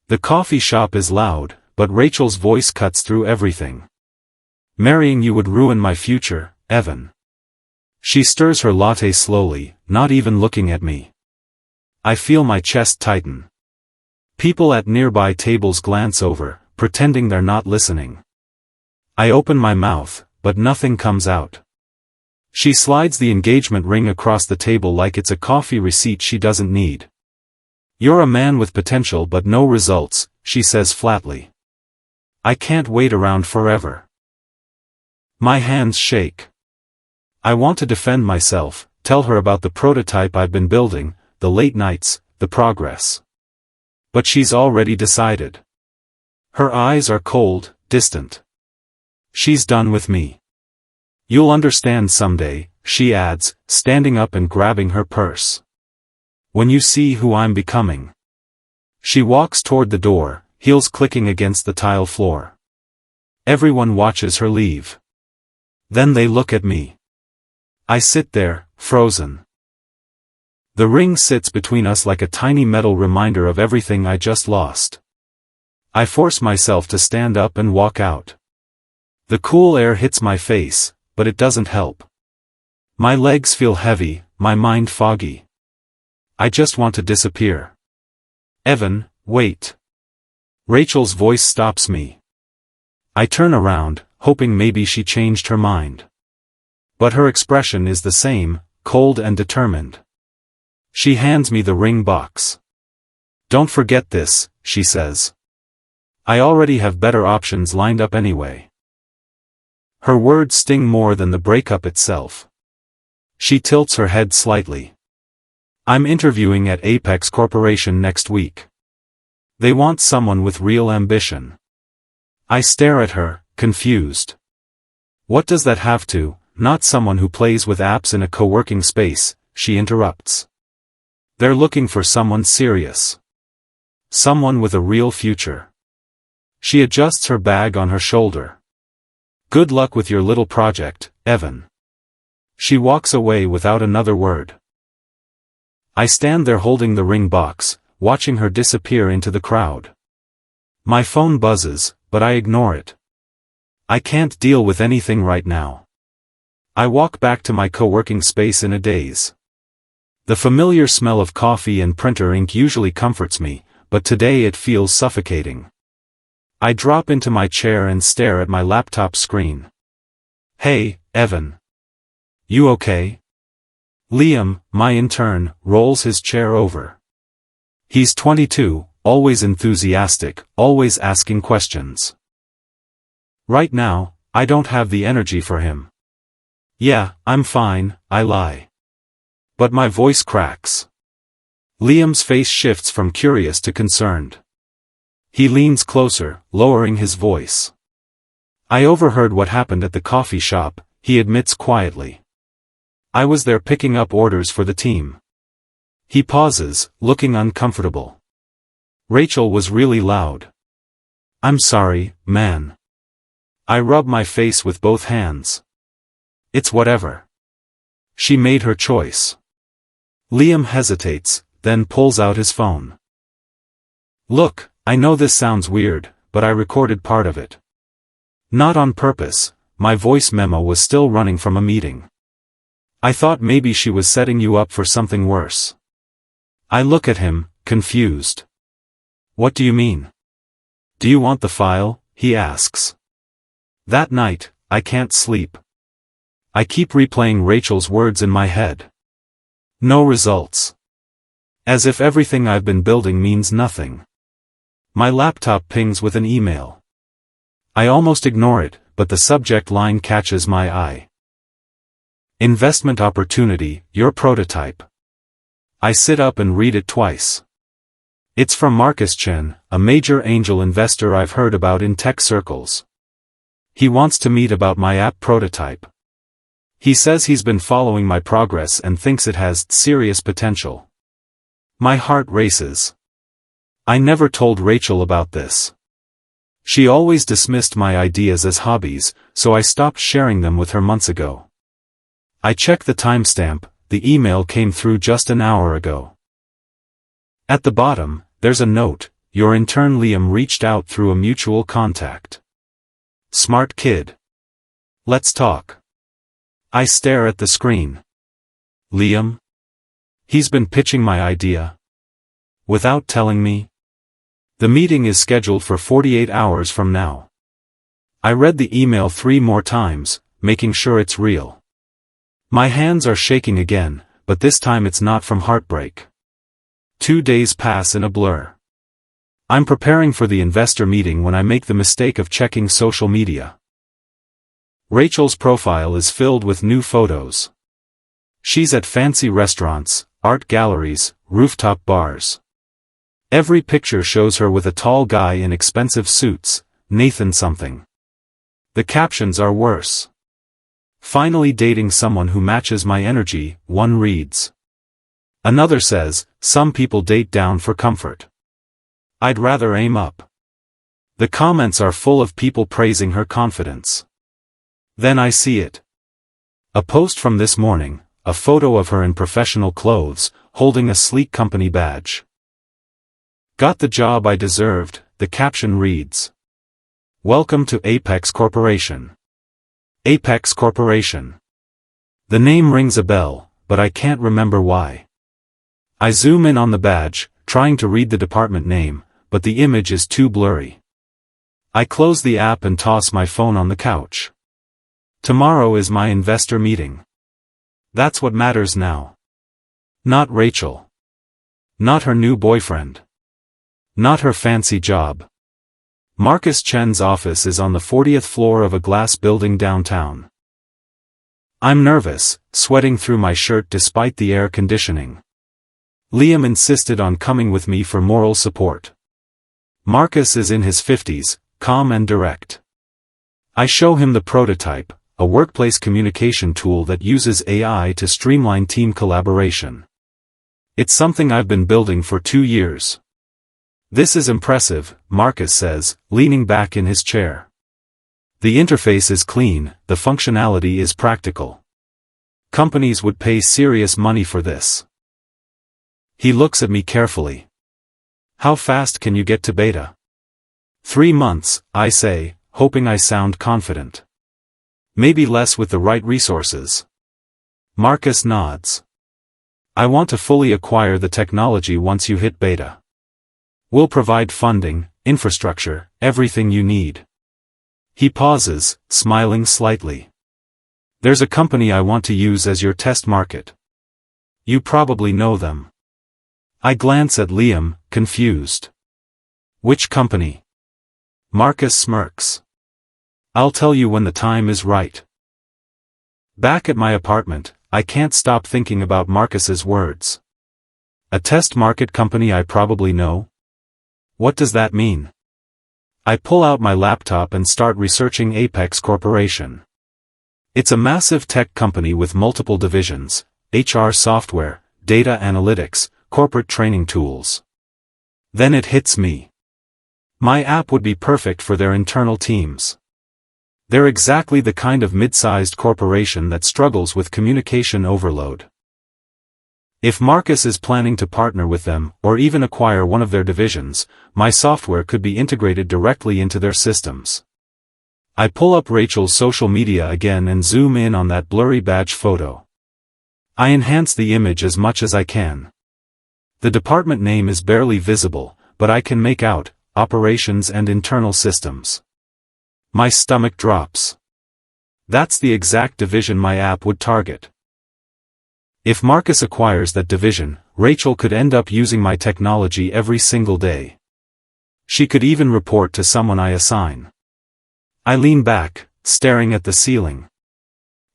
The coffee shop is loud, but Rachel's voice cuts through everything. Marrying you would ruin my future, Evan. She stirs her latte slowly, not even looking at me. I feel my chest tighten. People at nearby tables glance over, pretending they're not listening. I open my mouth, but nothing comes out. She slides the engagement ring across the table like it's a coffee receipt she doesn't need. You're a man with potential but no results, she says flatly. I can't wait around forever. My hands shake. I want to defend myself, tell her about the prototype I've been building, the late nights, the progress. But she's already decided. Her eyes are cold, distant. She's done with me. You'll understand someday, she adds, standing up and grabbing her purse. When you see who I'm becoming. She walks toward the door, heels clicking against the tile floor. Everyone watches her leave. Then they look at me. I sit there, frozen. The ring sits between us like a tiny metal reminder of everything I just lost. I force myself to stand up and walk out. The cool air hits my face, but it doesn't help. My legs feel heavy, my mind foggy. I just want to disappear. Evan, wait. Rachel's voice stops me. I turn around, hoping maybe she changed her mind. But her expression is the same, cold and determined. She hands me the ring box. Don't forget this, she says. I already have better options lined up anyway. Her words sting more than the breakup itself. She tilts her head slightly. I'm interviewing at Apex Corporation next week. They want someone with real ambition. I stare at her, confused. What does that have to, not someone who plays with apps in a co-working space, she interrupts. They're looking for someone serious. Someone with a real future. She adjusts her bag on her shoulder. Good luck with your little project, Evan. She walks away without another word. I stand there holding the ring box, watching her disappear into the crowd. My phone buzzes, but I ignore it. I can't deal with anything right now. I walk back to my co-working space in a daze. The familiar smell of coffee and printer ink usually comforts me, but today it feels suffocating. I drop into my chair and stare at my laptop screen. Hey, Evan. You okay? Liam, my intern, rolls his chair over. He's 22, always enthusiastic, always asking questions. Right now, I don't have the energy for him. Yeah, I'm fine, I lie. But my voice cracks. Liam's face shifts from curious to concerned. He leans closer, lowering his voice. I overheard what happened at the coffee shop, he admits quietly. I was there picking up orders for the team. He pauses, looking uncomfortable. Rachel was really loud. I'm sorry, man. I rub my face with both hands. It's whatever. She made her choice. Liam hesitates, then pulls out his phone. Look, I know this sounds weird, but I recorded part of it. Not on purpose, my voice memo was still running from a meeting. I thought maybe she was setting you up for something worse. I look at him, confused. What do you mean? Do you want the file? He asks. That night, I can't sleep. I keep replaying Rachel's words in my head. No results. As if everything I've been building means nothing. My laptop pings with an email. I almost ignore it, but the subject line catches my eye. Investment opportunity, your prototype. I sit up and read it twice. It's from Marcus Chen, a major angel investor I've heard about in tech circles. He wants to meet about my app prototype. He says he's been following my progress and thinks it has serious potential. My heart races. I never told Rachel about this. She always dismissed my ideas as hobbies, so I stopped sharing them with her months ago. I check the timestamp, the email came through just an hour ago. At the bottom, there's a note, your intern Liam reached out through a mutual contact. Smart kid. Let's talk. I stare at the screen. Liam? He's been pitching my idea. Without telling me? The meeting is scheduled for 48 hours from now. I read the email 3 more times, making sure it's real. My hands are shaking again, but this time it's not from heartbreak. 2 days pass in a blur. I'm preparing for the investor meeting when I make the mistake of checking social media. Rachel's profile is filled with new photos. She's at fancy restaurants, art galleries, rooftop bars. Every picture shows her with a tall guy in expensive suits, Nathan something. The captions are worse. Finally dating someone who matches my energy, one reads. Another says, some people date down for comfort. I'd rather aim up. The comments are full of people praising her confidence. Then I see it. A post from this morning, a photo of her in professional clothes, holding a sleek company badge. Got the job I deserved, the caption reads. Welcome to Apex Corporation. Apex Corporation. The name rings a bell, but I can't remember why. I zoom in on the badge, trying to read the department name, but the image is too blurry. I close the app and toss my phone on the couch. Tomorrow is my investor meeting. That's what matters now. Not Rachel. Not her new boyfriend. Not her fancy job. Marcus Chen's office is on the 40th floor of a glass building downtown. I'm nervous, sweating through my shirt despite the air conditioning. Liam insisted on coming with me for moral support. Marcus is in his 50s, calm and direct. I show him the prototype, a workplace communication tool that uses AI to streamline team collaboration. It's something I've been building for 2 years. This is impressive, Marcus says, leaning back in his chair. The interface is clean, the functionality is practical. Companies would pay serious money for this. He looks at me carefully. How fast can you get to beta? 3 months, I say, hoping I sound confident. Maybe less with the right resources. Marcus nods. I want to fully acquire the technology once you hit beta. We'll provide funding, infrastructure, everything you need. He pauses, smiling slightly. There's a company I want to use as your test market. You probably know them. I glance at Liam, confused. Which company? Marcus smirks. I'll tell you when the time is right. Back at my apartment, I can't stop thinking about Marcus's words. A test market company I probably know? What does that mean? I pull out my laptop and start researching Apex Corporation. It's a massive tech company with multiple divisions, HR software, data analytics, corporate training tools. Then it hits me. My app would be perfect for their internal teams. They're exactly the kind of mid-sized corporation that struggles with communication overload. If Marcus is planning to partner with them, or even acquire one of their divisions, my software could be integrated directly into their systems. I pull up Rachel's social media again and zoom in on that blurry badge photo. I enhance the image as much as I can. The department name is barely visible, but I can make out, operations and internal systems. My stomach drops. That's the exact division my app would target. If Marcus acquires that division, Rachel could end up using my technology every single day. She could even report to someone I assign. I lean back, staring at the ceiling.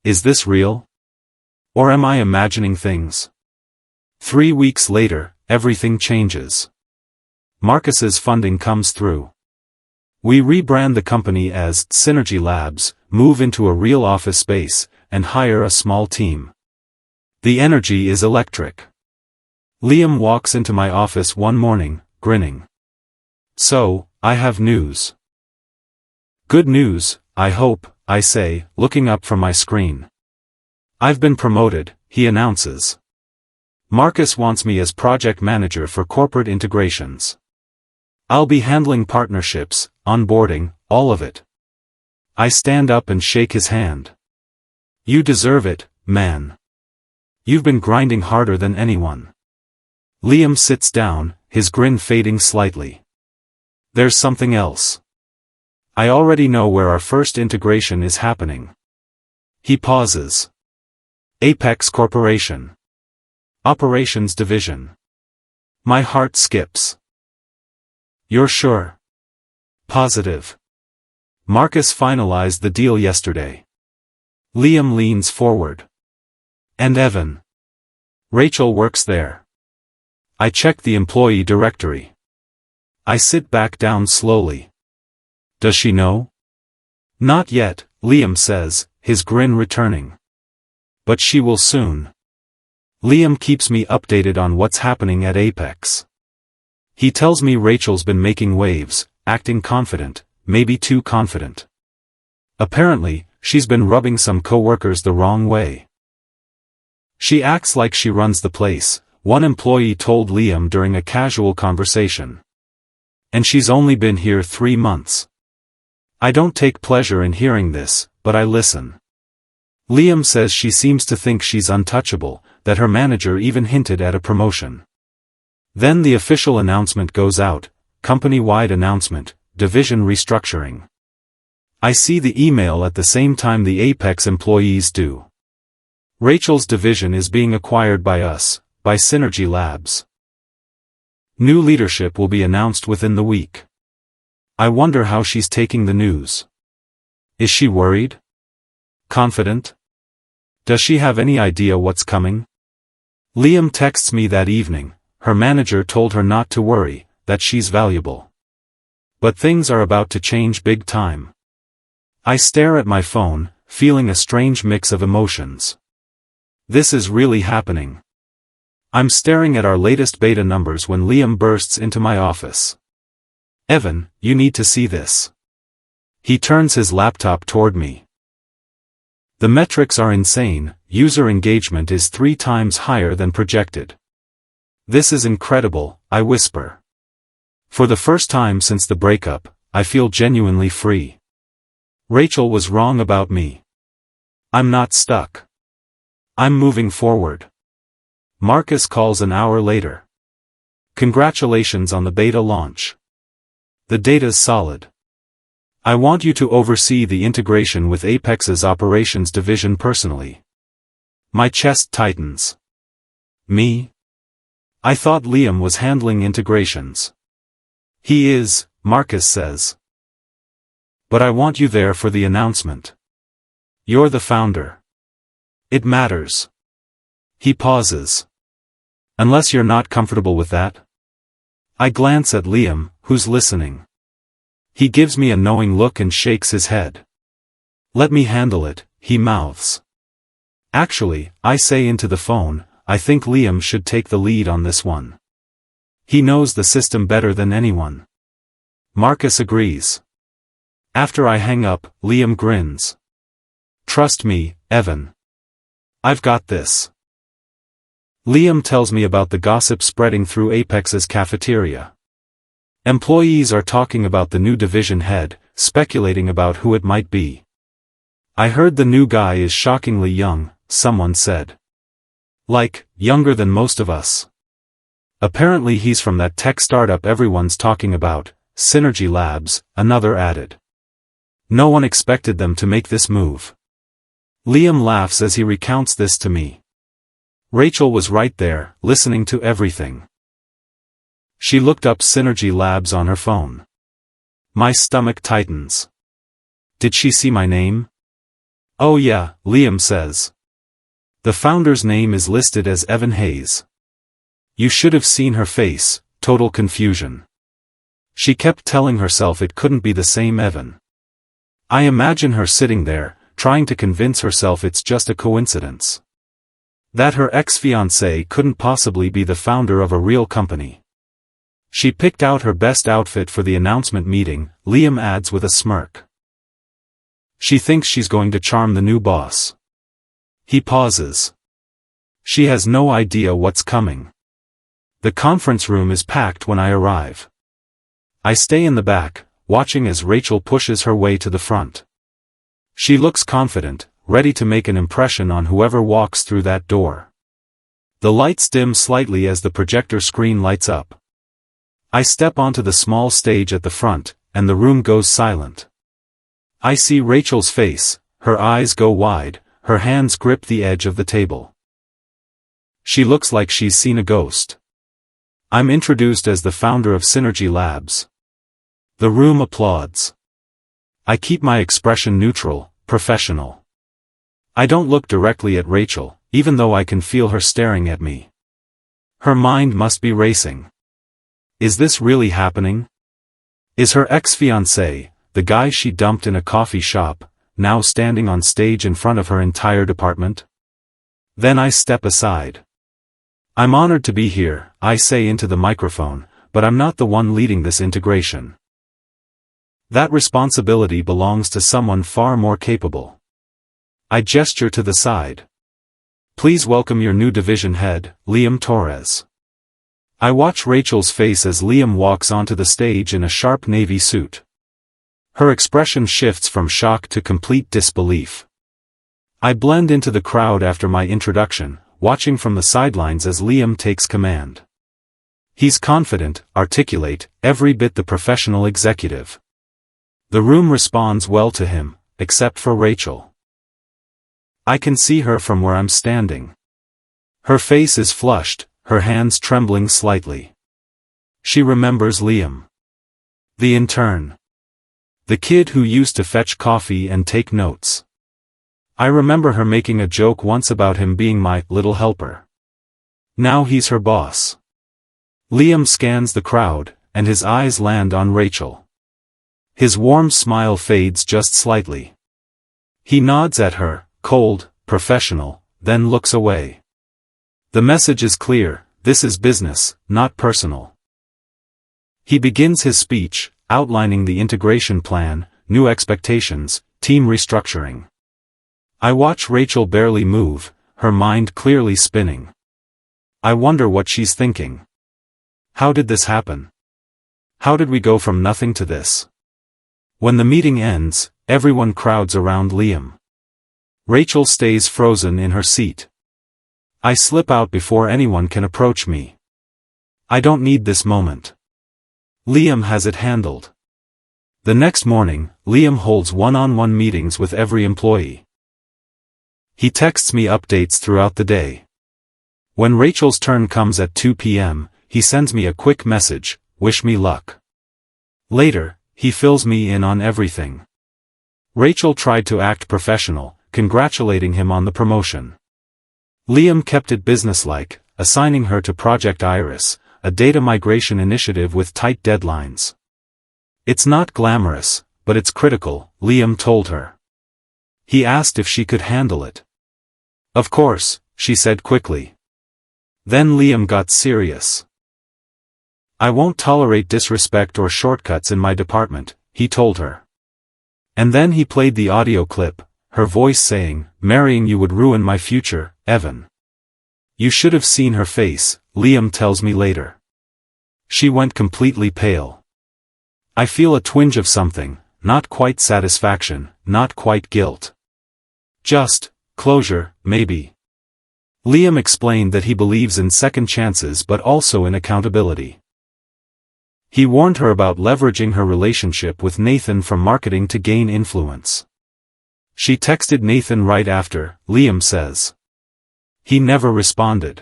Is this real? Or am I imagining things? 3 weeks later, everything changes. Marcus's funding comes through. We rebrand the company as Synergy Labs, move into a real office space, and hire a small team. The energy is electric. Liam walks into my office one morning, grinning. So, I have news. Good news, I hope, I say, looking up from my screen. I've been promoted, he announces. Marcus wants me as project manager for corporate integrations. I'll be handling partnerships, onboarding, all of it. I stand up and shake his hand. You deserve it, man. You've been grinding harder than anyone. Liam sits down, his grin fading slightly. There's something else. I already know where our first integration is happening. He pauses. Apex Corporation. Operations Division. My heart skips. You're sure? Positive. Marcus finalized the deal yesterday. Liam leans forward. And Evan. Rachel works there. I check the employee directory. I sit back down slowly. Does she know? Not yet, Liam says, his grin returning. But she will soon. Liam keeps me updated on what's happening at Apex. He tells me Rachel's been making waves, acting confident, maybe too confident. Apparently, she's been rubbing some coworkers the wrong way. She acts like she runs the place, one employee told Liam during a casual conversation. And she's only been here 3 months. I don't take pleasure in hearing this, but I listen. Liam says she seems to think she's untouchable, that her manager even hinted at a promotion. Then the official announcement goes out, company-wide announcement, division restructuring. I see the email at the same time the Apex employees do. Rachel's division is being acquired by us, by Synergy Labs. New leadership will be announced within the week. I wonder how she's taking the news. Is she worried? Confident? Does she have any idea what's coming? Liam texts me that evening, her manager told her not to worry, that she's valuable. But things are about to change big time. I stare at my phone, feeling a strange mix of emotions. This is really happening. I'm staring at our latest beta numbers when Liam bursts into my office. Evan, you need to see this. He turns his laptop toward me. The metrics are insane, user engagement is 3 times higher than projected. This is incredible, I whisper. For the first time since the breakup, I feel genuinely free. Rachel was wrong about me. I'm not stuck. I'm moving forward. Marcus calls an hour later. Congratulations on the beta launch. The data's solid. I want you to oversee the integration with Apex's operations division personally. My chest tightens. Me? I thought Liam was handling integrations. He is, Marcus says. But I want you there for the announcement. You're the founder. It matters. He pauses. Unless you're not comfortable with that? I glance at Liam, who's listening. He gives me a knowing look and shakes his head. Let me handle it, he mouths. Actually, I say into the phone, I think Liam should take the lead on this one. He knows the system better than anyone. Marcus agrees. After I hang up, Liam grins. Trust me, Evan. I've got this. Liam tells me about the gossip spreading through Apex's cafeteria. Employees are talking about the new division head, speculating about who it might be. I heard the new guy is shockingly young, someone said. Like, younger than most of us. Apparently he's from that tech startup everyone's talking about, Synergy Labs, another added. No one expected them to make this move. Liam laughs as he recounts this to me. Rachel was right there, listening to everything. She looked up Synergy Labs on her phone. My stomach tightens. Did she see my name? Oh yeah, Liam says. The founder's name is listed as Evan Hayes. You should have seen her face, total confusion. She kept telling herself it couldn't be the same Evan. I imagine her sitting there, trying to convince herself it's just a coincidence. That her ex-fiancé couldn't possibly be the founder of a real company. She picked out her best outfit for the announcement meeting, Liam adds with a smirk. She thinks she's going to charm the new boss. He pauses. She has no idea what's coming. The conference room is packed when I arrive. I stay in the back, watching as Rachel pushes her way to the front. She looks confident, ready to make an impression on whoever walks through that door. The lights dim slightly as the projector screen lights up. I step onto the small stage at the front, and the room goes silent. I see Rachel's face, her eyes go wide, her hands grip the edge of the table. She looks like she's seen a ghost. I'm introduced as the founder of Synergy Labs. The room applauds. I keep my expression neutral, professional. I don't look directly at Rachel, even though I can feel her staring at me. Her mind must be racing. Is this really happening? Is her ex-fiancé, the guy she dumped in a coffee shop, now standing on stage in front of her entire department? Then I step aside. I'm honored to be here, I say into the microphone, but I'm not the one leading this integration. That responsibility belongs to someone far more capable. I gesture to the side. Please welcome your new division head, Liam Torres. I watch Rachel's face as Liam walks onto the stage in a sharp navy suit. Her expression shifts from shock to complete disbelief. I blend into the crowd after my introduction, watching from the sidelines as Liam takes command. He's confident, articulate, every bit the professional executive. The room responds well to him, except for Rachel. I can see her from where I'm standing. Her face is flushed, her hands trembling slightly. She remembers Liam. The intern. The kid who used to fetch coffee and take notes. I remember her making a joke once about him being my little helper. Now he's her boss. Liam scans the crowd, and his eyes land on Rachel. His warm smile fades just slightly. He nods at her, cold, professional, then looks away. The message is clear, this is business, not personal. He begins his speech, outlining the integration plan, new expectations, team restructuring. I watch Rachel barely move, her mind clearly spinning. I wonder what she's thinking. How did this happen? How did we go from nothing to this? When the meeting ends, everyone crowds around Liam. Rachel stays frozen in her seat. I slip out before anyone can approach me. I don't need this moment. Liam has it handled. The next morning, Liam holds one-on-one meetings with every employee. He texts me updates throughout the day. When Rachel's turn comes at 2 p.m., he sends me a quick message, wish me luck. Later, he fills me in on everything. Rachel tried to act professional, congratulating him on the promotion. Liam kept it businesslike, assigning her to Project Iris, a data migration initiative with tight deadlines. It's not glamorous, but it's critical, Liam told her. He asked if she could handle it. Of course, she said quickly. Then Liam got serious. I won't tolerate disrespect or shortcuts in my department, he told her. And then he played the audio clip, her voice saying, marrying you would ruin my future, Evan. You should have seen her face, Liam tells me later. She went completely pale. I feel a twinge of something, not quite satisfaction, not quite guilt. Just closure, maybe. Liam explained that he believes in second chances but also in accountability. He warned her about leveraging her relationship with Nathan from marketing to gain influence. She texted Nathan right after, Liam says. He never responded.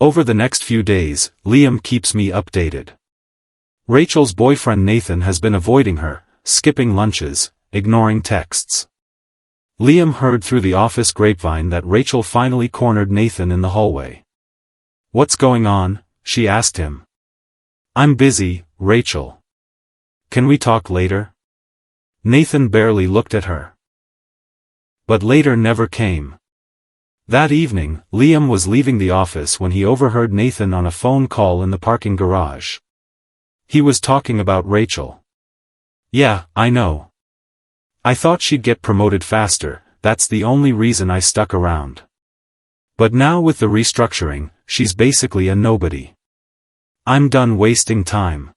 Over the next few days, Liam keeps me updated. Rachel's boyfriend Nathan has been avoiding her, skipping lunches, ignoring texts. Liam heard through the office grapevine that Rachel finally cornered Nathan in the hallway. What's going on? She asked him. I'm busy, Rachel. Can we talk later? Nathan barely looked at her. But later never came. That evening, Liam was leaving the office when he overheard Nathan on a phone call in the parking garage. He was talking about Rachel. Yeah, I know. I thought she'd get promoted faster, that's the only reason I stuck around. But now with the restructuring, she's basically a nobody. I'm done wasting time.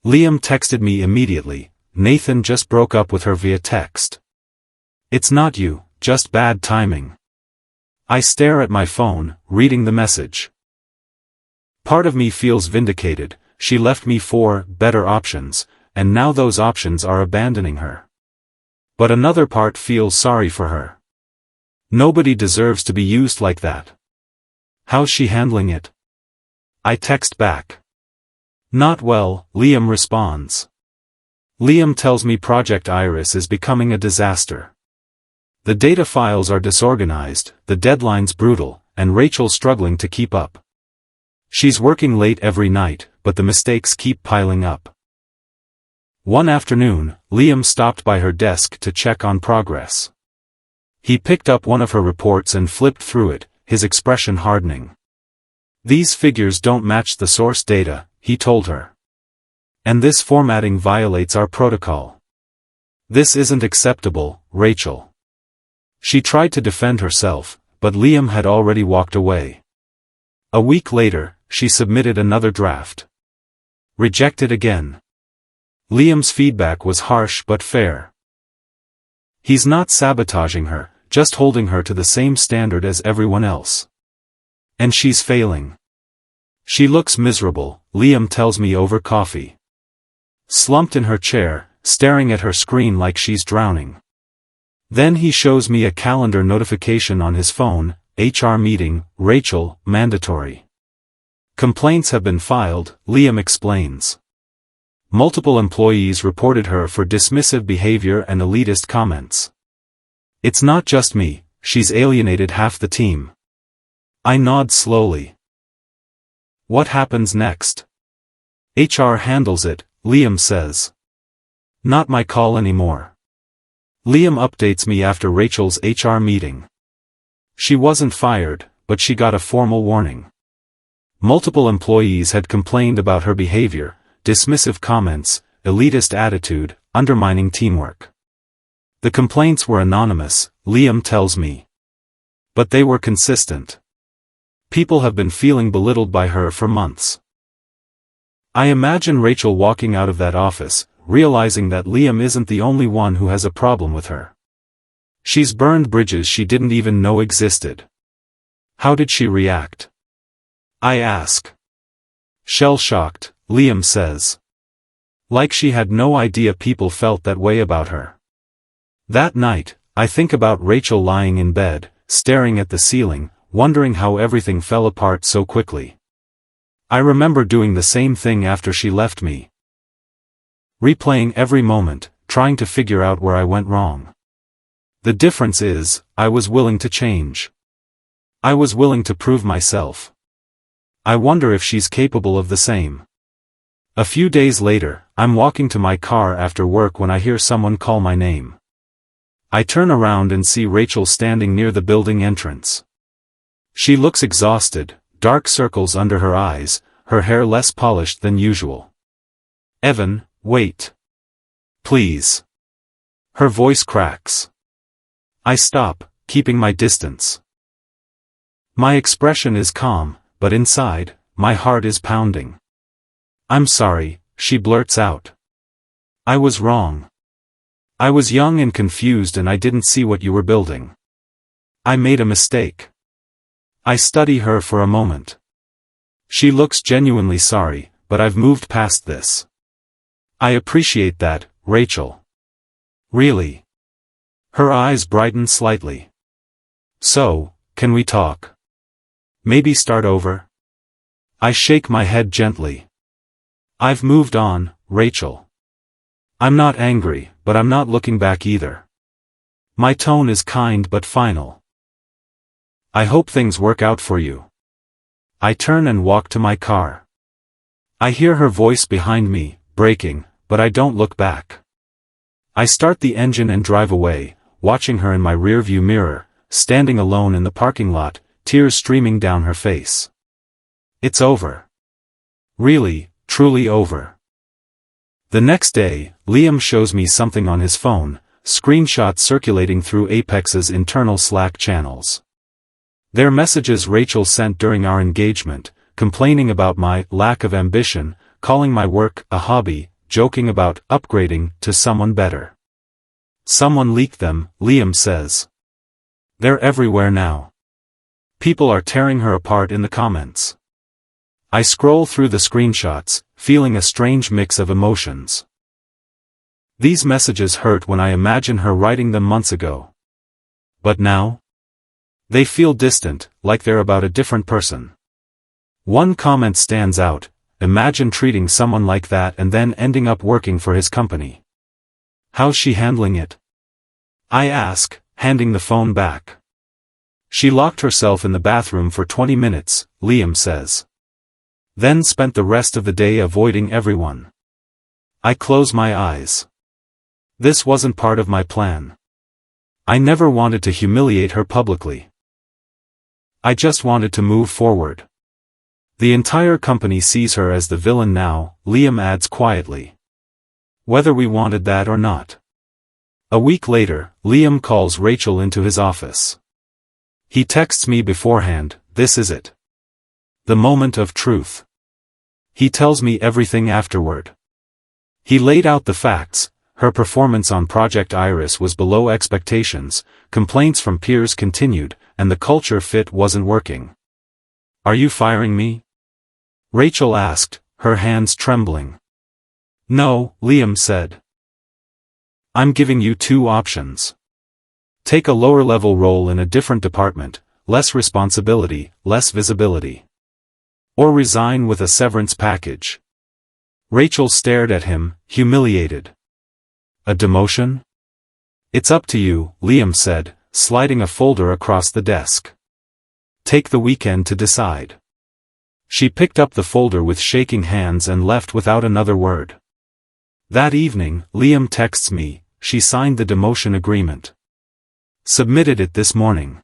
Liam texted me immediately, "Nathan just broke up with her via text. It's not you, just bad timing." I stare at my phone, reading the message. Part of me feels vindicated. She left me for better options, and now those options are abandoning her. But another part feels sorry for her. Nobody deserves to be used like that. How's she handling it? I text back. "Not well," Liam responds. Liam tells me Project Iris is becoming a disaster. The data files are disorganized, the deadline's brutal, and Rachel's struggling to keep up. She's working late every night, but the mistakes keep piling up. One afternoon, Liam stopped by her desk to check on progress. He picked up one of her reports and flipped through it, his expression hardening. "These figures don't match the source data," he told her. "And this formatting violates our protocol. This isn't acceptable, Rachel." She tried to defend herself, but Liam had already walked away. A week later, she submitted another draft. Rejected again. Liam's feedback was harsh but fair. He's not sabotaging her, just holding her to the same standard as everyone else. And she's failing. She looks miserable, Liam tells me over coffee. Slumped in her chair, staring at her screen like she's drowning. Then he shows me a calendar notification on his phone, "HR meeting, Rachel, mandatory." Complaints have been filed, Liam explains. Multiple employees reported her for dismissive behavior and elitist comments. "It's not just me, she's alienated half the team." I nod slowly. "What happens next?" "HR handles it," Liam says. "Not my call anymore." Liam updates me after Rachel's HR meeting. She wasn't fired, but she got a formal warning. Multiple employees had complained about her behavior, dismissive comments, elitist attitude, undermining teamwork. The complaints were anonymous, Liam tells me. But they were consistent. People have been feeling belittled by her for months. I imagine Rachel walking out of that office, realizing that Liam isn't the only one who has a problem with her. She's burned bridges she didn't even know existed. How did she react? I ask. Shell-shocked, Liam says. Like she had no idea people felt that way about her. That night, I think about Rachel lying in bed, staring at the ceiling, wondering how everything fell apart so quickly. I remember doing the same thing after she left me. Replaying every moment, trying to figure out where I went wrong. The difference is, I was willing to change. I was willing to prove myself. I wonder if she's capable of the same. A few days later, I'm walking to my car after work when I hear someone call my name. I turn around and see Rachel standing near the building entrance. She looks exhausted, dark circles under her eyes, her hair less polished than usual. "Evan, wait. Please." Her voice cracks. I stop, keeping my distance. My expression is calm, but inside, my heart is pounding. "I'm sorry," she blurts out. "I was wrong. I was young and confused and I didn't see what you were building. I made a mistake." I study her for a moment. She looks genuinely sorry, but I've moved past this. "I appreciate that, Rachel." "Really?" Her eyes brighten slightly. "So, can we talk? Maybe start over?" I shake my head gently. "I've moved on, Rachel. I'm not angry, but I'm not looking back either." My tone is kind but final. "I hope things work out for you." I turn and walk to my car. I hear her voice behind me, braking, but I don't look back. I start the engine and drive away, watching her in my rearview mirror, standing alone in the parking lot, tears streaming down her face. It's over. Really, truly over. The next day, Liam shows me something on his phone, screenshots circulating through Apex's internal Slack channels. They're messages Rachel sent during our engagement, complaining about my lack of ambition, calling my work a hobby, joking about upgrading to someone better. Someone leaked them, Liam says. They're everywhere now. People are tearing her apart in the comments. I scroll through the screenshots, feeling a strange mix of emotions. These messages hurt when I imagine her writing them months ago. But now? They feel distant, like they're about a different person. One comment stands out: imagine treating someone like that and then ending up working for his company. How's she handling it? I ask, handing the phone back. She locked herself in the bathroom for 20 minutes, Liam says. Then spent the rest of the day avoiding everyone. I close my eyes. This wasn't part of my plan. I never wanted to humiliate her publicly. I just wanted to move forward. The entire company sees her as the villain now, Liam adds quietly. Whether we wanted that or not. A week later, Liam calls Rachel into his office. He texts me beforehand, "This is it. The moment of truth." He tells me everything afterward. He laid out the facts. Her performance on Project Iris was below expectations, complaints from peers continued, and the culture fit wasn't working. "Are you firing me?" Rachel asked, her hands trembling. "No," Liam said. "I'm giving you two options. Take a lower-level role in a different department, less responsibility, less visibility. Or resign with a severance package." Rachel stared at him, humiliated. "A demotion?" "It's up to you," Liam said, sliding a folder across the desk. "Take the weekend to decide." She picked up the folder with shaking hands and left without another word. That evening, Liam texts me, "She signed the demotion agreement. Submitted it this morning."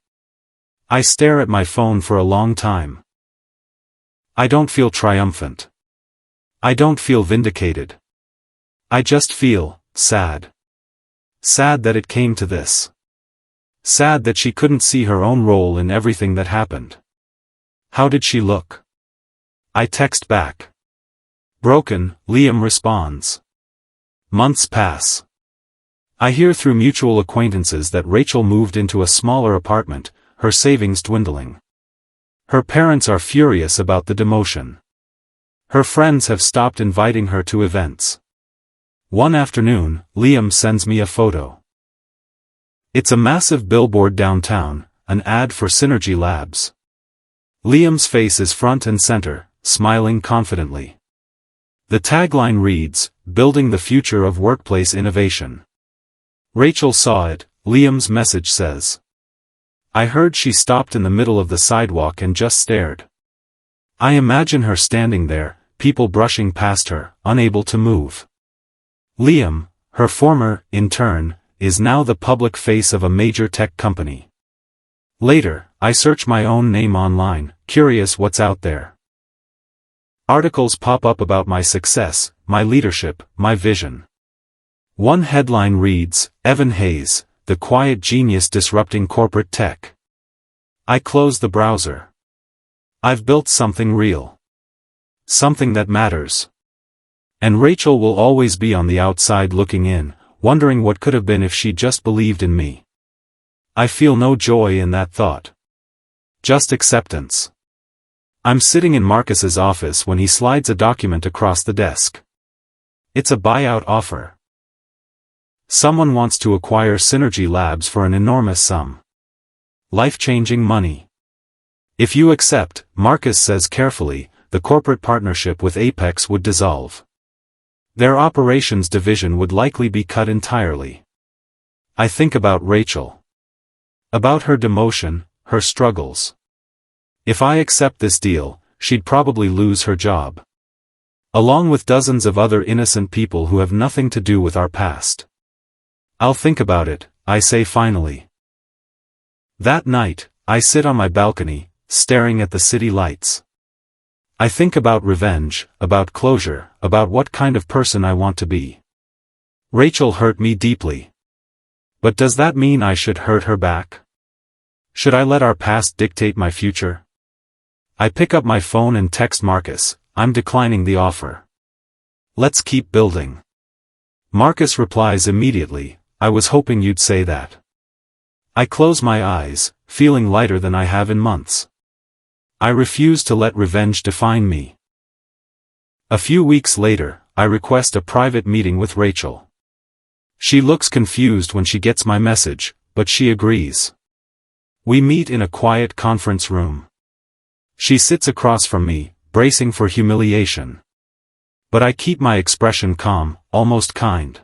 I stare at my phone for a long time. I don't feel triumphant. I don't feel vindicated. I just feel sad. Sad that it came to this. Sad that she couldn't see her own role in everything that happened. "How did she look?" I text back. "Broken," Liam responds. Months pass. I hear through mutual acquaintances that Rachel moved into a smaller apartment, her savings dwindling. Her parents are furious about the demotion. Her friends have stopped inviting her to events. One afternoon, Liam sends me a photo. It's a massive billboard downtown, an ad for Synergy Labs. Liam's face is front and center, smiling confidently. The tagline reads, "Building the future of workplace innovation." Rachel saw it, Liam's message says. I heard she stopped in the middle of the sidewalk and just stared. I imagine her standing there, people brushing past her, unable to move. Liam, her former intern, is now the public face of a major tech company. Later, I search my own name online, curious what's out there. Articles pop up about my success, my leadership, my vision. One headline reads, "Evan Hayes, the quiet genius disrupting corporate tech." I close the browser. I've built something real. Something that matters. And Rachel will always be on the outside looking in, wondering what could have been if she just believed in me. I feel no joy in that thought. Just acceptance. I'm sitting in Marcus's office when he slides a document across the desk. It's a buyout offer. Someone wants to acquire Synergy Labs for an enormous sum. Life-changing money. If you accept, Marcus says carefully, the corporate partnership with Apex would dissolve. Their operations division would likely be cut entirely. I think about Rachel. About her demotion, her struggles. If I accept this deal, she'd probably lose her job. Along with dozens of other innocent people who have nothing to do with our past. I'll think about it, I say finally. That night, I sit on my balcony, staring at the city lights. I think about revenge, about closure, about what kind of person I want to be. Rachel hurt me deeply. But does that mean I should hurt her back? Should I let our past dictate my future? I pick up my phone and text Marcus, I'm declining the offer. Let's keep building. Marcus replies immediately, I was hoping you'd say that. I close my eyes, feeling lighter than I have in months. I refuse to let revenge define me. A few weeks later, I request a private meeting with Rachel. She looks confused when she gets my message, but she agrees. We meet in a quiet conference room. She sits across from me, bracing for humiliation. But I keep my expression calm, almost kind.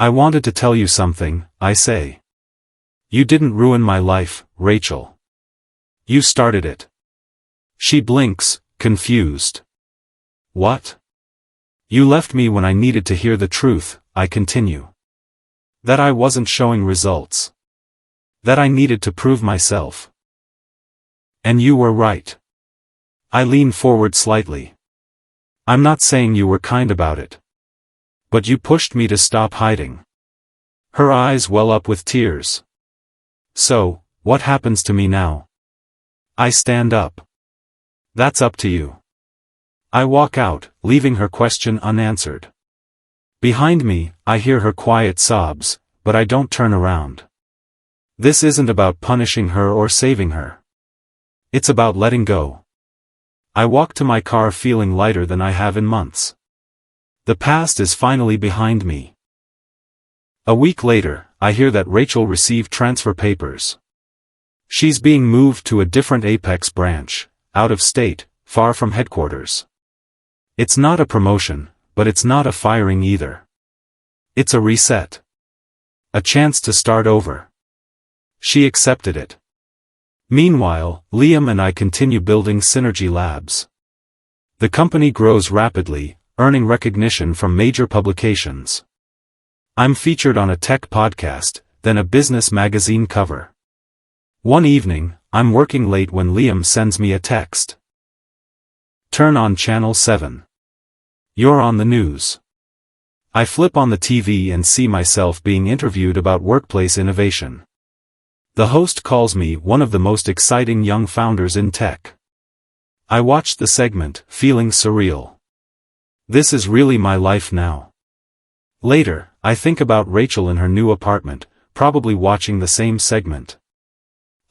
I wanted to tell you something, I say. You didn't ruin my life, Rachel. You started it. She blinks, confused. What? You left me when I needed to hear the truth, I continue. That I wasn't showing results. That I needed to prove myself. And you were right. I lean forward slightly. I'm not saying you were kind about it. But you pushed me to stop hiding. Her eyes well up with tears. So, what happens to me now? I stand up. That's up to you. I walk out, leaving her question unanswered. Behind me, I hear her quiet sobs, but I don't turn around. This isn't about punishing her or saving her. It's about letting go. I walk to my car feeling lighter than I have in months. The past is finally behind me. A week later, I hear that Rachel received transfer papers. She's being moved to a different Apex branch, out of state, far from headquarters. It's not a promotion, but it's not a firing either. It's a reset. A chance to start over. She accepted it. Meanwhile, Liam and I continue building Synergy Labs. The company grows rapidly, earning recognition from major publications. I'm featured on a tech podcast, then a business magazine cover. One evening, I'm working late when Liam sends me a text. Turn on channel 7. You're on the news. I flip on the TV and see myself being interviewed about workplace innovation. The host calls me one of the most exciting young founders in tech. I watched the segment, feeling surreal. This is really my life now. Later, I think about Rachel in her new apartment, probably watching the same segment.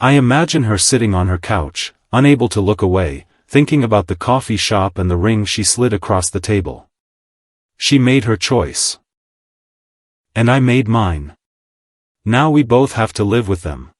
I imagine her sitting on her couch, unable to look away, thinking about the coffee shop and the ring she slid across the table. She made her choice. And I made mine. Now we both have to live with them.